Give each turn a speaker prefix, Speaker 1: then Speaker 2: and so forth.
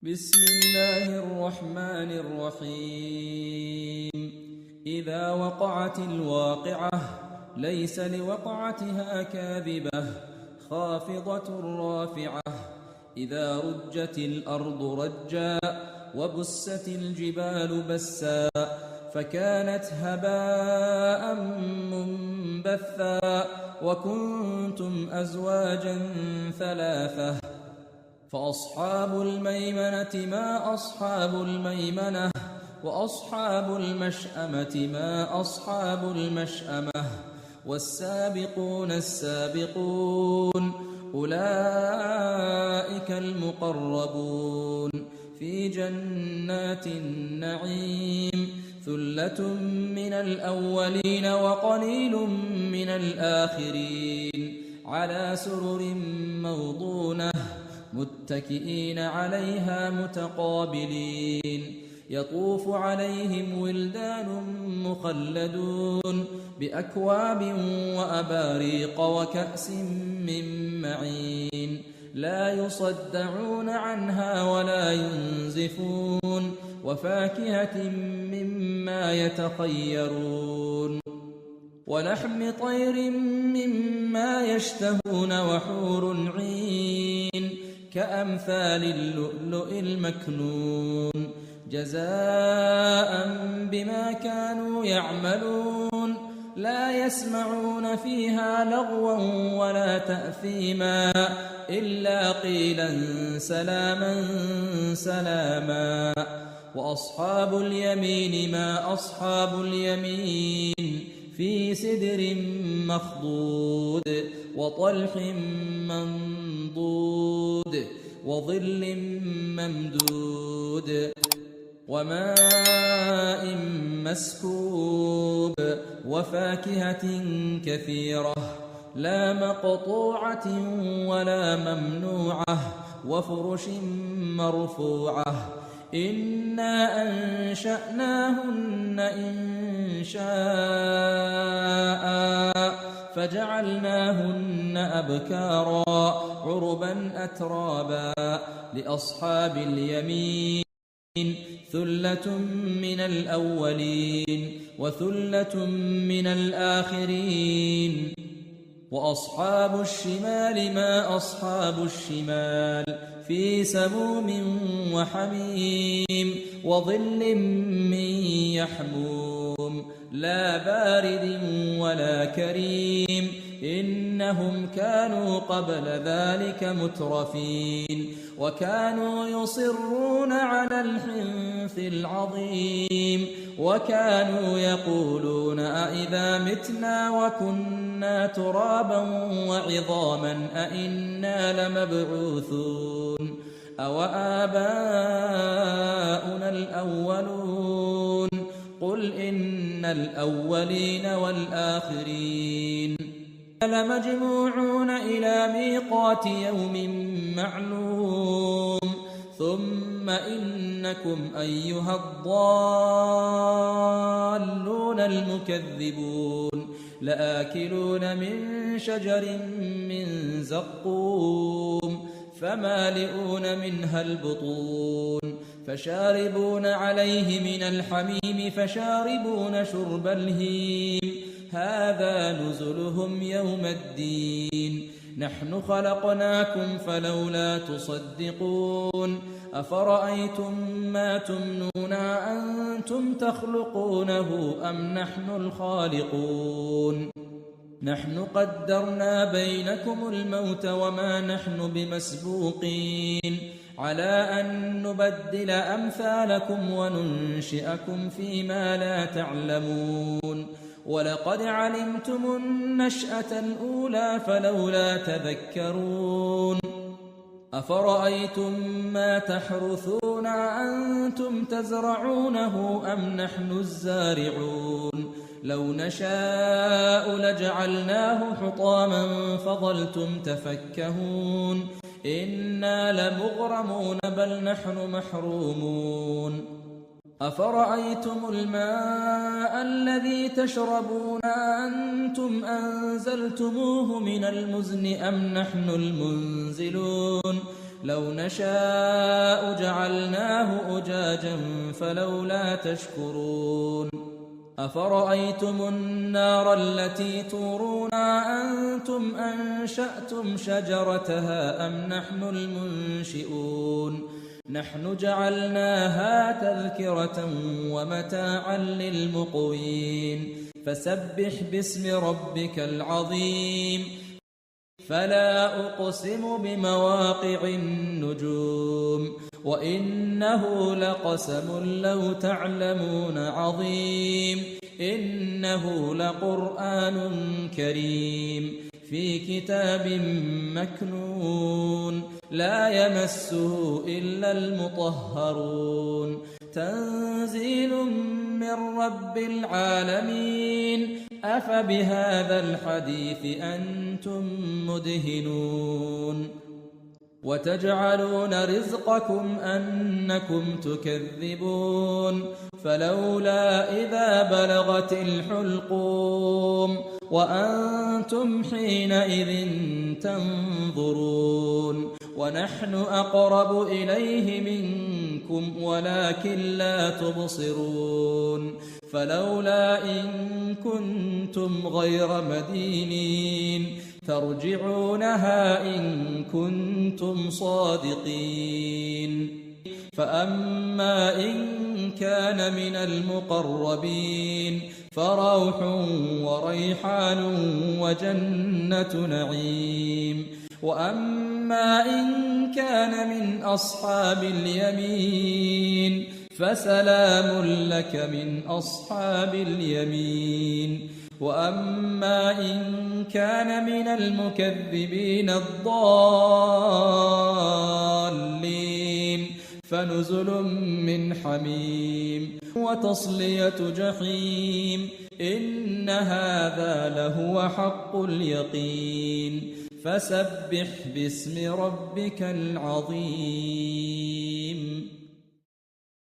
Speaker 1: بسم الله الرحمن الرحيم. إذا وقعت الواقعة ليس لوقعتها كاذبة خافضة رافعة. إذا رجت الأرض رجا وبست الجبال بسا فكانت هباء منبثا وكنتم أزواجا ثلاثة. فأصحاب الميمنة ما أصحاب الميمنة وأصحاب المشأمة ما أصحاب المشأمة والسابقون السابقون أولئك المقربون في جنات النعيم. ثلة من الأولين وقليل من الآخرين على سرر موضونة متكئين عليها متقابلين. يطوف عليهم ولدان مخلدون بأكواب وأباريق وكأس من معين لا يصدعون عنها ولا ينزفون وفاكهة مما يتخيرون ولحم طير مما يشتهون وحور عين كأمثال اللؤلؤ المكنون جزاء بما كانوا يعملون. لا يسمعون فيها لغوا ولا تأثيما إلا قيلا سلاما سلاما. وأصحاب اليمين ما أصحاب اليمين في سدر مخضود وطلح منضود وظل ممدود وماء مسكوب وفاكهة كثيرة لا مقطوعة ولا ممنوعة وفرش مرفوعة. إنا أنشأناهن إنشاء فجعلناهن أبكارا عربا أترابا. لأصحاب اليمين ثلة من الأولين وثلة من الآخرين. وأصحاب الشمال ما أصحاب الشمال في سموم وحميم وظل من يحموم لا بارد ولا كريم. إنهم كانوا قبل ذلك مترفين وكانوا يصرون على الحنث العظيم وكانوا يقولون أئذا متنا وكنا ترابا وعظاما أئنا لمبعوثون أو آباؤنا الأولون. قل إن الأولين والآخرين لمجموعون إلى ميقات يوم معلوم. ثم إنكم أيها الضالون المكذبون لآكلون من شجر من زقوم فمالئون منها البطون فشاربون عليه من الحميم فشاربون شرب الهيم. هذا نزلهم يوم الدين. نحن خلقناكم فلولا تصدقون. أفرأيتم ما تمنون أنتم تخلقونه أم نحن الخالقون؟ نحن قدرنا بينكم الموت وما نحن بمسبوقين على أن نبدل أمثالكم وننشئكم فيما لا تعلمون. ولقد علمتم النشأة الأولى فلولا تذكرون. أفرأيتم ما تحرثون أنتم تزرعونه أم نحن الزارعون؟ لو نشاء لجعلناه حطاما فظلتم تفكهون. إنا لمغرمون بل نحن محرومون. أفرأيتم الماء الذي تشربون أنتم أنزلتموه من المزن أم نحن المنزلون لو نشاء جعلناه أجاجا فلولا تشكرون أفرأيتم النار التي تورون أنتم أنشأتم شجرتها أم نحن المنشئون نحن جعلناها تذكرة ومتاعا للمقوين فسبح باسم ربك العظيم فلا أقسم بمواقع النجوم وإنه لقسم لو تعلمون عظيم إنه لقرآن كريم في كتاب مكنون لا يمسه إلا المطهرون تنزيل من رب العالمين أفبهذا الحديث أنتم مدهنون وتجعلون رزقكم أنكم تكذبون فلولا إذا بلغت الحلقوم وأنتم حينئذ تنظرون ونحن أقرب إليه منكم ولكن لا تبصرون فلولا إن كنتم غير مدينين ترجعونها إن كنتم صادقين فأما إن كان من المقربين فروح وريحان وجنة نعيم وأما إن كان من أصحاب اليمين فسلام لك من أصحاب اليمين وأما إن كان من المكذبين الضالين فنزل من حميم وتصلية جحيم إن هذا لهو حق اليقين فسبح باسم ربك العظيم